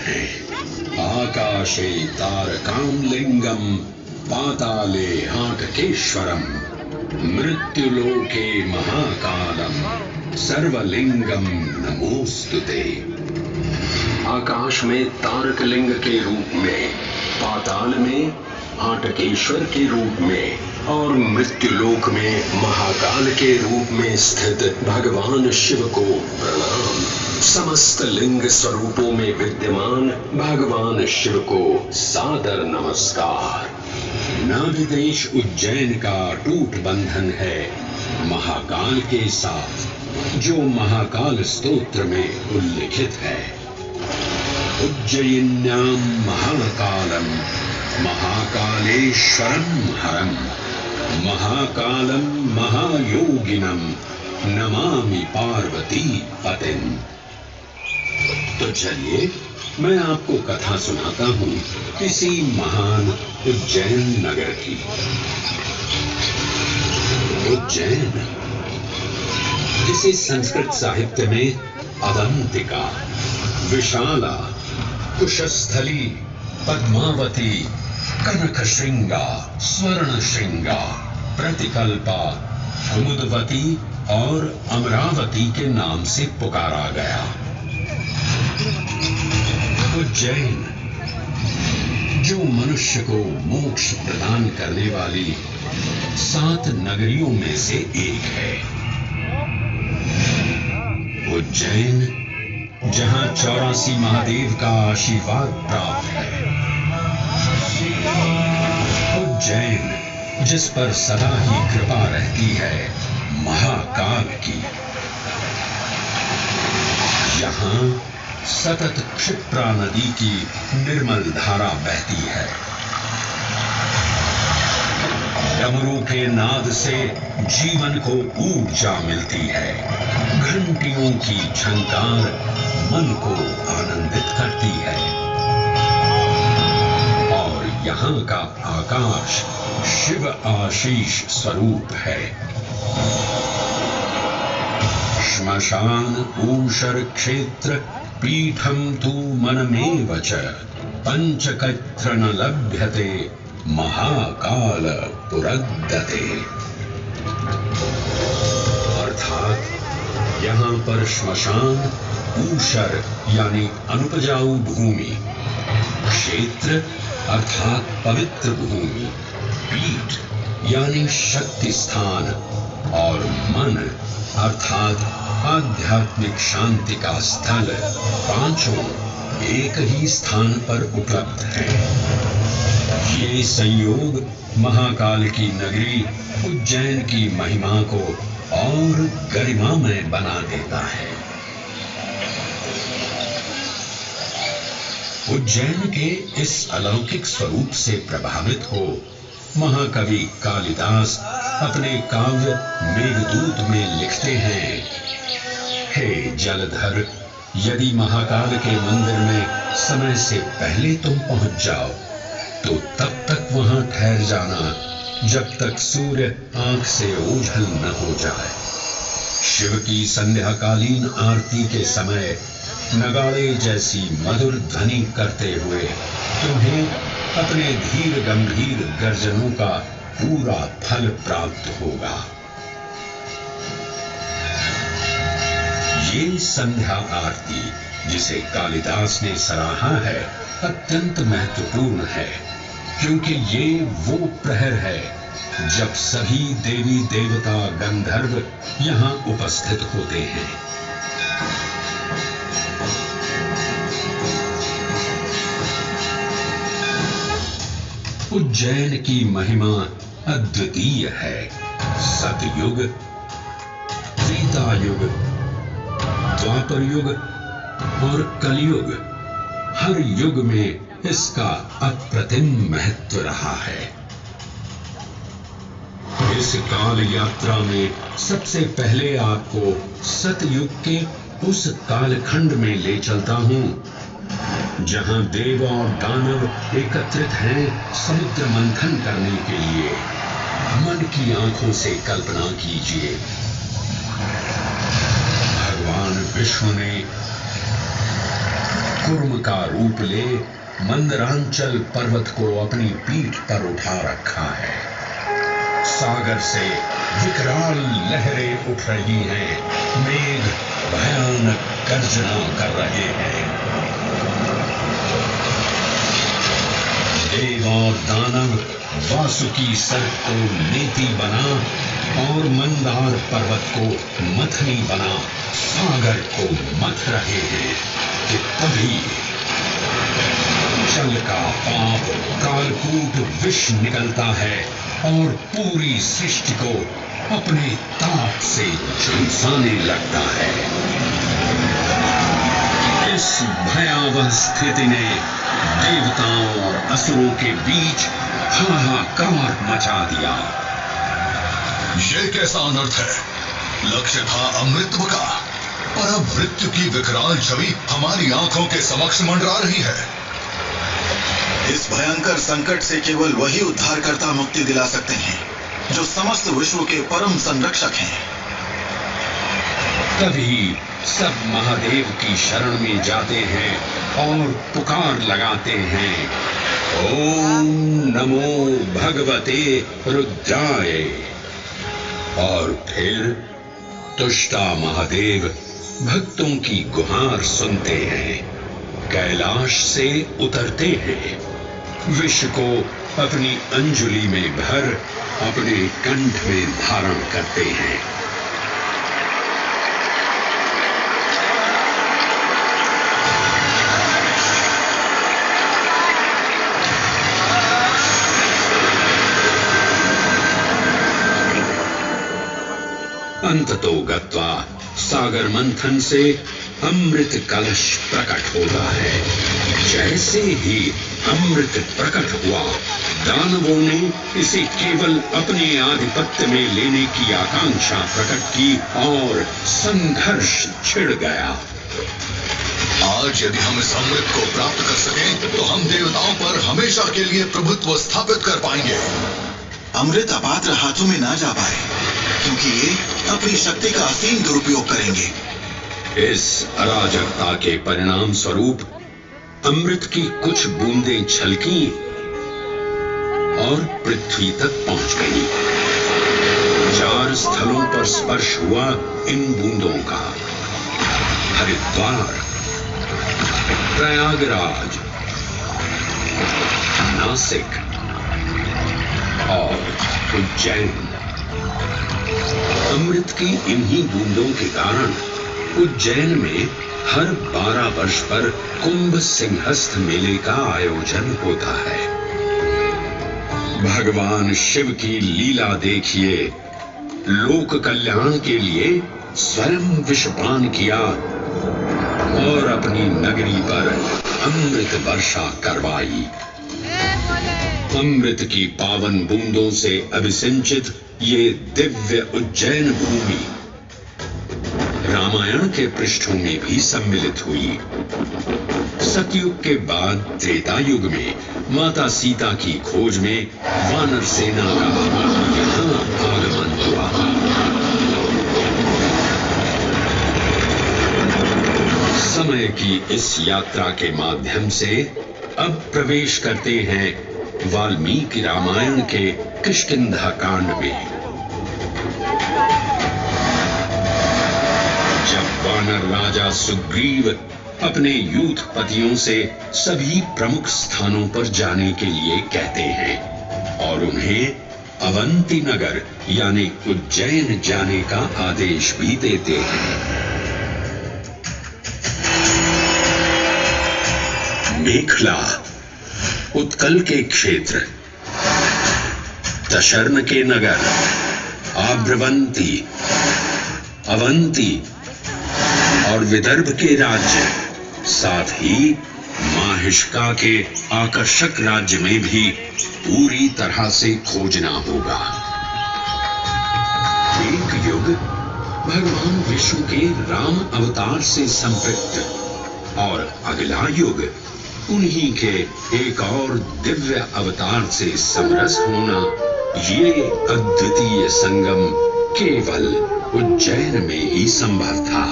हैं। आकाशे तारकां लिंगम पाताले हाटकेश्वरम मृत्युलोके महाकालम सर्वलिंगम नमोस्तुते। आकाश में तारक लिंग के रूप में, पाताल में हाटकेश्वर के रूप में और मृत्युलोक में महाकाल के रूप में स्थित भगवान शिव को प्रणाम। समस्त लिंग स्वरूपों में विद्यमान भगवान शिव को सादर नमस्कार। नाभिदेश उज्जैन का टूट बंधन है महाकाल के साथ, जो महाकाल स्तोत्र में उल्लिखित है। उज्जयिन्यां महाकालम महाकालेश्वरम हरम महाकालम महायोगिनम नमामि पार्वती पतिम। तो चलिए मैं आपको कथा सुनाता हूँ किसी महान उज्जैन नगर की। उज्जैन, जिसे संस्कृत साहित्य में अवंतिका, विशाला, कुशस्थली, पद्मावती, कनकश्रृंगा, स्वर्णश्रृंगा, प्रतिकल्पा, कुमुदवती और अमरावती के नाम से पुकारा गया। उज्जैन, जो मनुष्य को मोक्ष प्रदान करने वाली 7 नगरियों में से एक है। उज्जैन, जहां 84 महादेव का आशीर्वाद प्राप्त है। उज्जैन, जिस पर सदा ही कृपा रहती है महाकाल की। यहां सतत क्षिप्रा नदी की निर्मल धारा बहती है। डमरू के नाद से जीवन को ऊर्जा मिलती है। घंटियों की झंकार मन को आनंदित करती है। और यहाँ का आकाश शिव आशीष स्वरूप है। श्मशान ऊषर क्षेत्र पीठम तु मनमेव च पंचकत्र न लभ्यते महाकाल पुरद्दते। अर्थात यहाँ पर श्मशान, ऊषर यानी अनुपजाऊ भूमि, क्षेत्र अर्थात पवित्र भूमि, पीठ यानी शक्ति स्थान और मन अर्थात आध्यात्मिक शांति का स्थल, पांचों एक ही स्थान पर उपलब्ध है। ये संयोग महाकाल की नगरी उज्जैन की महिमा को और गरिमामय बना देता है। उज्जैन के इस अलौकिक स्वरूप से प्रभावित हो महाकवि कालिदास अपने काव्य मेघदूत में लिखते हैं, हे जलधर, यदि महाकाल के मंदिर में समय से पहले तुम पहुंच जाओ तो तब तक वहां ठहर जाना जब तक सूर्य आंख से ओझल न हो जाए। शिव की संध्याकालीन आरती के समय नगाड़े जैसी मधुर ध्वनि करते हुए तुम्हें अपने धीर गंभीर गर्जनों का पूरा फल प्राप्त होगा। ये संध्या आरती, जिसे कालिदास ने सराहा है, अत्यंत महत्वपूर्ण है, क्योंकि ये वो प्रहर है जब सभी देवी देवता गंधर्व यहाँ उपस्थित होते हैं। उज्जैन की महिमा अद्वितीय है। सतयुग, त्रेता युग, द्वापर युग और कलयुग, हर युग में इसका अप्रतिम महत्व रहा है। इस काल यात्रा में सबसे पहले आपको सतयुग के उस कालखंड में ले चलता हूं जहां देव और दानव एकत्रित हैं समुद्र मंथन करने के लिए। मन की आंखों से कल्पना कीजिए, भगवान विष्णु ने कुर्म का रूप ले मंदरांचल पर्वत को अपनी पीठ पर उठा रखा है। सागर से विकराल लहरें उठ रही हैं, मेघ भयानक गर्जना कर रहे हैं। देव और दानव वासुकी सर्प को नेति बना और मंदार पर्वत को मथनी बना सागर को मथ रहे हैं कि तभी जल का पाप कालकूट विष निकलता है और पूरी सृष्टि को अपने ताप से झुलसाने लगता है। इस भयावह स्थिति ने देवताओं और असुरों के बीच हाहाकार मचा दिया। ये कैसा अनर्थ है? लक्ष्य था अमृतत्व का, पर अब मृत्यु की विकराल छवि हमारी आंखों के समक्ष मंडरा रही है। इस भयंकर संकट से केवल वही उद्धारकर्ता मुक्ति दिला सकते हैं जो समस्त विश्व के परम संरक्षक हैं। तभी सब महादेव की शरण में जाते हैं और पुकार लगाते हैं, ओम नमो भगवते रुद्राय। और फिर तुष्टा महादेव भक्तों की गुहार सुनते हैं, कैलाश से उतरते हैं, विष को अपनी अंजुलि में भर अपने कंठ में धारण करते हैं। अंततो गत्वा सागर मंथन से अमृत कलश प्रकट होता है। जैसे ही अमृत प्रकट हुआ, दानवों ने इसे केवल अपने आधिपत्य में लेने की आकांक्षा प्रकट की और संघर्ष छिड़ गया। आज यदि हम इस अमृत को प्राप्त कर सकें तो हम देवताओं पर हमेशा के लिए प्रभुत्व स्थापित कर पाएंगे। अमृत अपात्र हाथों में ना जा पाए, क्योंकि ये अपनी शक्ति का असीम दुरुपयोग करेंगे। इस अराजकता के परिणाम स्वरूप अमृत की कुछ बूंदें छलकी और पृथ्वी तक पहुंच गई। 4 स्थलों पर स्पर्श हुआ इन बूंदों का, हरिद्वार, प्रयागराज, नासिक और उज्जैन। अमृत की इन्हीं बूंदों के कारण उज्जैन में हर 12 वर्ष पर कुंभ सिंहस्थ मेले का आयोजन होता है। भगवान शिव की लीला देखिए, लोक कल्याण के लिए स्वयं विषपान किया और अपनी नगरी पर अमृत वर्षा करवाई। अमृत की पावन बूंदों से अभिसिंचित ये दिव्य उज्जैन भूमि रामायण के पृष्ठों में भी सम्मिलित हुई। सतयुग के बाद त्रेता युग में माता सीता की खोज में वानर सेना का यहाँ आगमन हुआ। समय की इस यात्रा के माध्यम से अब प्रवेश करते हैं वाल्मीकि रामायण के किष्किंधा कांड में। जब वानर राजा सुग्रीव अपने यूथपतियों से सभी प्रमुख स्थानों पर जाने के लिए कहते हैं और उन्हें अवंती नगर यानी उज्जैन जाने का आदेश भी देते हैं। मेखला उत्कल के क्षेत्र, दशर्न के नगर, आभ्रवंती, अवंती और विदर्भ के राज्य, साथ ही माहिष्का के आकर्षक राज्य में भी पूरी तरह से खोजना होगा। एक युग भगवान विष्णु के राम अवतार से संपृक्त और अगला युग उन्हीं के एक और दिव्य अवतार से समरस होना, ये अद्वितीय संगम केवल उज्जैन में ही संभव था।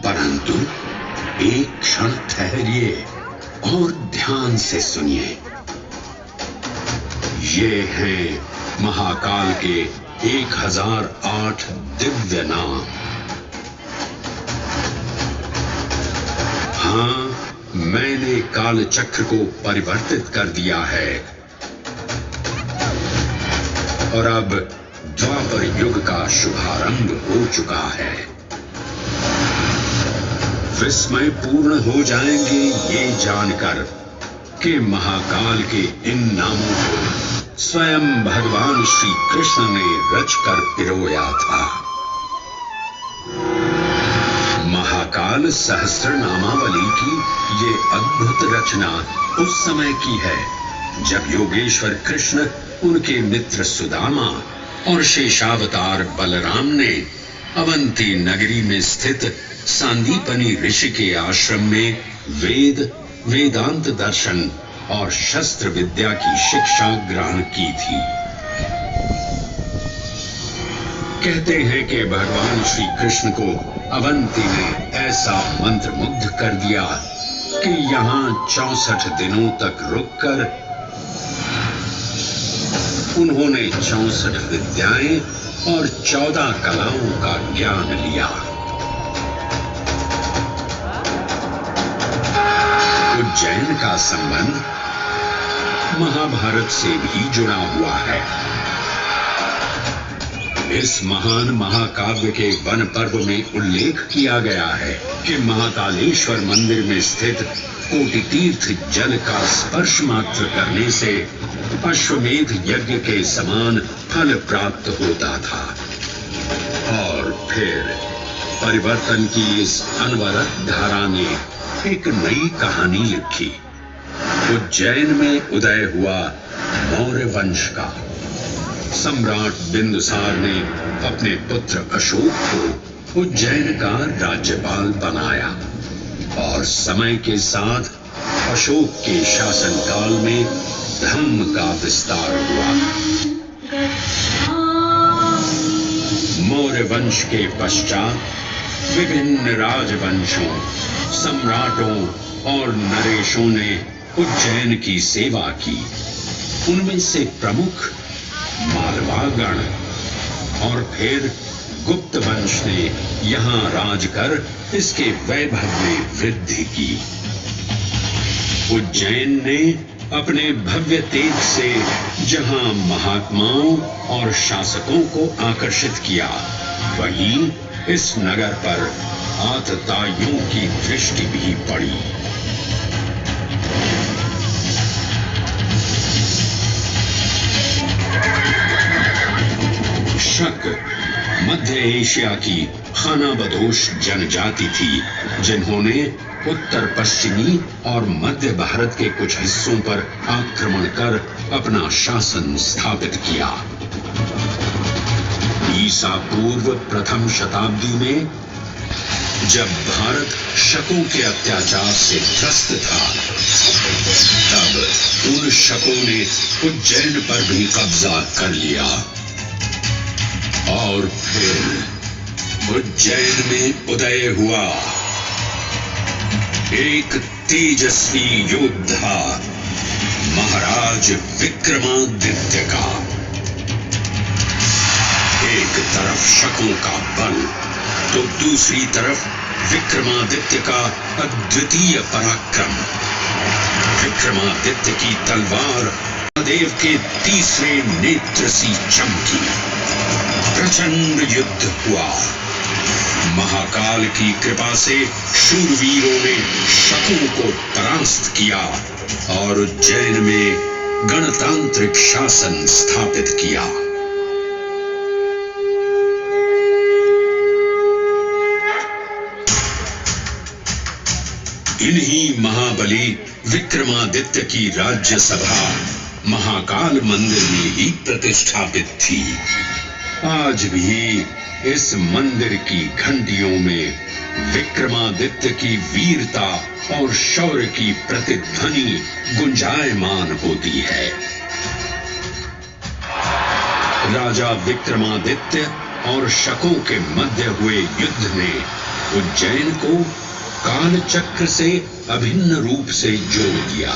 परंतु एक क्षण ठहरिए और ध्यान से सुनिए। ये हैं महाकाल के 1008 दिव्य नाम। हाँ, मैंने काल चक्र को परिवर्तित कर दिया है और अब द्वापर युग का शुभारंभ हो चुका है। विस्मय पूर्ण हो जाएंगे ये जानकर कि महाकाल के इन नामों को स्वयं भगवान श्री कृष्ण ने रचकर पिरोया था। महाकाल सहस्रनामावली की ये अद्भुत रचना उस समय की है जब योगेश्वर कृष्ण, उनके मित्र सुदामा और शेषावतार बलराम ने अवंती नगरी में स्थित सांदीपनी ऋषि के आश्रम में वेदांत दर्शन और शस्त्र विद्या की शिक्षा ग्रहण की थी। कहते हैं कि भगवान श्री कृष्ण को अवंती ने ऐसा मंत्र मुग्ध कर दिया कि यहां 64 दिनों तक रुककर उन्होंने 64 विद्याएं और 14 कलाओं का ज्ञान लिया। उज्जैन का संबंध महाभारत से भी जुड़ा हुआ है। इस महान महाकाव्य के वन पर्व में उल्लेख किया गया है कि महाकालेश्वर मंदिर में स्थित कोटि तीर्थ जल का स्पर्श मात्र करने से अश्वमेध यज्ञ के समान फल प्राप्त होता था। और फिर परिवर्तन की इस अनवरत धारा ने एक नई कहानी लिखी। उज्जैन में उदय हुआ मौर्य वंश का। सम्राट बिंदुसार ने अपने पुत्र अशोक को उज्जैन का राज्यपाल बनाया और समय के साथ अशोक के शासनकाल में धर्म का विस्तार हुआ। मौर्य वंश के पश्चात विभिन्न राजवंशों, सम्राटों और नरेशों ने उज्जैन की सेवा की। उनमें से प्रमुख मालवागण और फिर गुप्त वंश ने यहां राज कर इसके वैभव में वृद्धि की। उज्जैन ने अपने भव्य तेज से जहां महात्माओं और शासकों को आकर्षित किया, वहीं इस नगर पर आतताइयों की दृष्टि भी पड़ी। शक मध्य एशिया की खानाबदोश जनजाति थी जिन्होंने उत्तर पश्चिमी और मध्य भारत के कुछ हिस्सों पर आक्रमण कर अपना शासन स्थापित किया। ईसा पूर्व प्रथम शताब्दी में जब भारत शकों के अत्याचार से त्रस्त था, तब उन शकों ने उज्जैन पर भी कब्जा कर लिया और फिर उज्जैन में उदय हुआ एक तेजस्वी योद्धा महाराज विक्रमादित्य का। एक तरफ शकों का बल तो दूसरी तरफ विक्रमादित्य का अद्वितीय पराक्रम। विक्रमादित्य की तलवार महादेव के तीसरे नेत्र सी चमकी। प्रचंड युद्ध हुआ। महाकाल की कृपा से शूरवीरों ने शकों को परास्त किया और उज्जैन में गणतांत्रिक शासन स्थापित किया। इन्हीं महाबली विक्रमादित्य की राज्यसभा महाकाल मंदिर में ही प्रतिष्ठापित थी। आज भी इस मंदिर की घंटियों में विक्रमादित्य की वीरता और शौर्य की प्रतिध्वनि गुंजायमान होती है। राजा विक्रमादित्य और शकों के मध्य हुए युद्ध ने उज्जैन को काल चक्र से अभिन्न रूप से जोड़ दिया,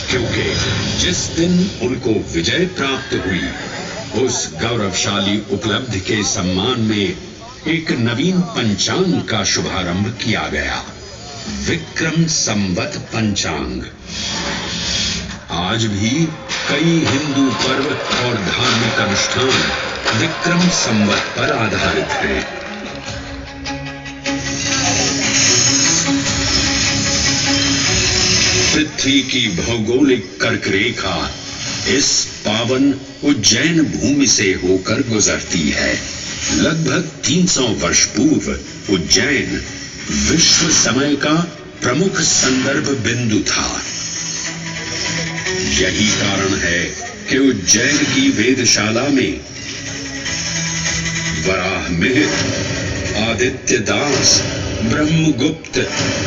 क्योंकि जिस दिन उनको विजय प्राप्त हुई उस गौरवशाली उपलब्धि के सम्मान में एक नवीन पंचांग का शुभारंभ किया गया, विक्रम संवत पंचांग। आज भी कई हिंदू पर्व और धार्मिक अनुष्ठान विक्रम संवत पर आधारित हैं। पृथ्वी की भौगोलिक कर्क रेखा इस पावन उज्जैन भूमि से होकर गुजरती है। लगभग 300 वर्ष पूर्व उज्जैन विश्व समय का प्रमुख संदर्भ बिंदु था। यही कारण है कि उज्जैन की वेदशाला में वराहमिहिर, आदित्य दास, ब्रह्मगुप्त,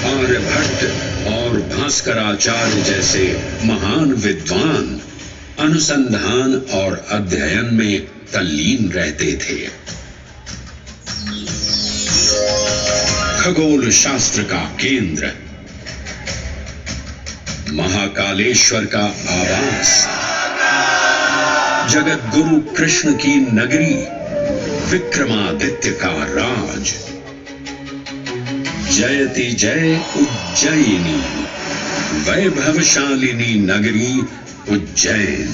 आर्यभट्ट और भास्कराचार्य जैसे महान विद्वान अनुसंधान और अध्ययन में तल्लीन रहते थे। खगोल शास्त्र का केंद्र, महाकालेश्वर का आवास, जगत गुरु कृष्ण की नगरी, विक्रमादित्य का राज। जयति जय उज्जयिनी, वैभवशालिनी नगरी उज्जैन।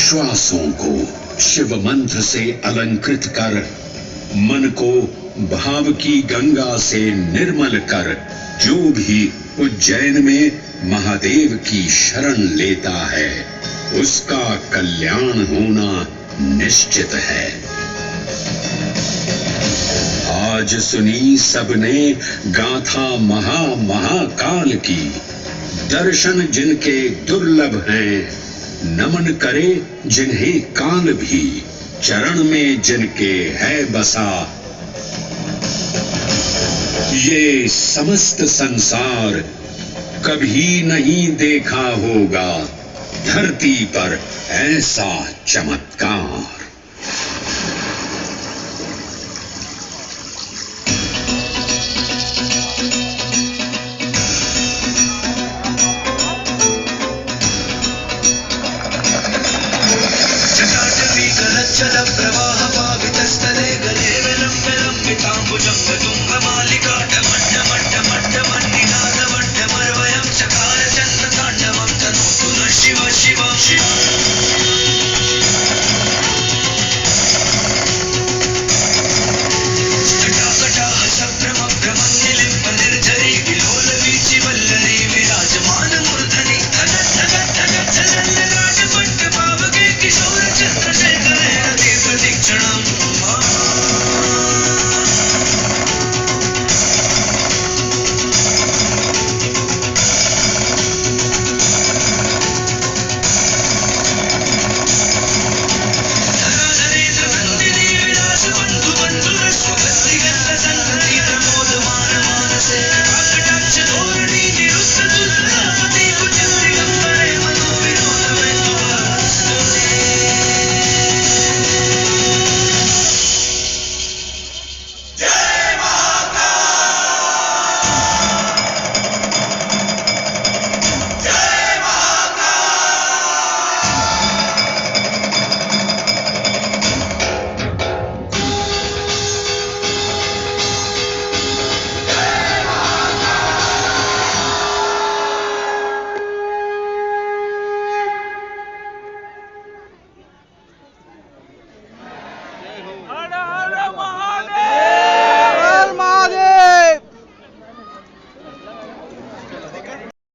श्वासों को शिव मंत्र से अलंकृत कर, मन को भाव की गंगा से निर्मल कर, जो भी उज्जैन में महादेव की शरण लेता है उसका कल्याण होना निश्चित है। आज सुनी सबने गाथा महाकाल की, दर्शन जिनके दुर्लभ हैं, नमन करे जिन्हें काल भी, चरण में जिनके है बसा। ये समस्त संसार कभी नहीं देखा होगा धरती पर ऐसा चमत्कार। जटाटवी गलच्चल प्रवाह पावितस्थले गले विलम्बिताम्बुजं तुंगमा